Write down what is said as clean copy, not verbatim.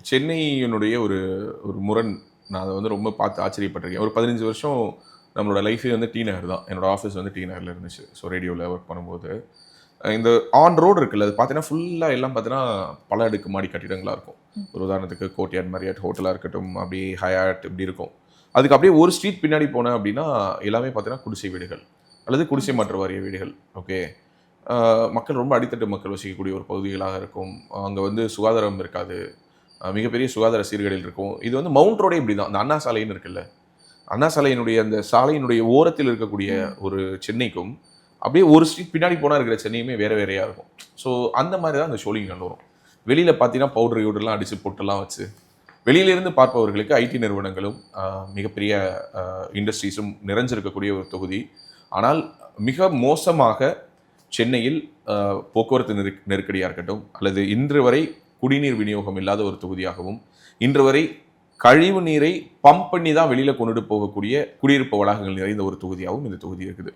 சென்னையினுடைய ஒரு ஒரு முரண். நான் அதை வந்து ரொம்ப பார்த்து ஆச்சரியப்பட்டிருக்கேன். ஒரு 15 வருஷம் நம்மளோட லைஃபே வந்து டி நகர் தான். என்னோட ஆஃபீஸ் வந்து டி நகர்ல இருந்துச்சு. ஸோ ரேடியோவில் ஒர்க் பண்ணும்போது இந்த ஆன் ரோடு இருக்குல்ல, அது பார்த்தீங்கன்னா ஃபுல்லாக எல்லாம் பார்த்தீங்கன்னா பல அடுக்கு மாடி கட்டிடங்களாக இருக்கும். ஒரு உதாரணத்துக்கு கோட்யார்ட் மரியாட் ஹோட்டலாக இருக்கட்டும், அப்படி ஹயாட் இப்படி இருக்கும். அதுக்கு அப்படியே ஒரு ஸ்ட்ரீட் பின்னாடி போனேன் அப்படின்னா எல்லாமே பார்த்தீங்கன்னா குடிசை வீடுகள் அல்லது குடிசை மாற்று வாரிய வீடுகள். ஓகே, மக்கள் ரொம்ப அடித்தட்டு மக்கள் வசிக்கக்கூடிய ஒரு பகுதிகளாக இருக்கும். அங்கே வந்து சுகாதாரம் இருக்காது, மிகப்பெரிய சுகாதார சீர்கேடுகள் இருக்கும். இது வந்து மவுண்ட் ரோடே இப்படி தான். அந்த அண்ணா சாலைன்னு இருக்குல்ல, அண்ணா சாலையினுடைய அந்த சாலையினுடைய ஓரத்தில் இருக்கக்கூடிய ஒரு சென்னைக்கும் அப்படியே ஒரு ஸ்ட்ரீட் பின்னாடி போனால் இருக்கிற சென்னையுமே வேறு வேறையாக இருக்கும். ஸோ அந்த மாதிரி தான் அந்த ஷோலிங் கண்டு வரும். வெளியில் பார்த்தீங்கன்னா பவுடர் கிவுடர்லாம் அடித்து பொட்டெல்லாம் வச்சு, வெளியிலிருந்து பார்ப்பவர்களுக்கு ஐடி நிறுவனங்களும் மிகப்பெரிய இண்டஸ்ட்ரீஸும் நிறைஞ்சிருக்கக்கூடிய ஒரு தொகுதி. ஆனால் மிக மோசமாக சென்னையில் போக்குவரத்து நெருக்கடியாக இருக்கட்டும், அல்லது இன்று வரை குடிநீர் விநியோகம் இல்லாத ஒரு தொகுதியாகவும், இன்று வரை கழிவு நீரை பம்ப் பண்ணி தான் வெளியில் கொண்டுட்டு போகக்கூடிய குடியிருப்பு வளாகங்கள் நிறைந்த ஒரு தொகுதியாகவும் இந்த தொகுதி இருக்குது.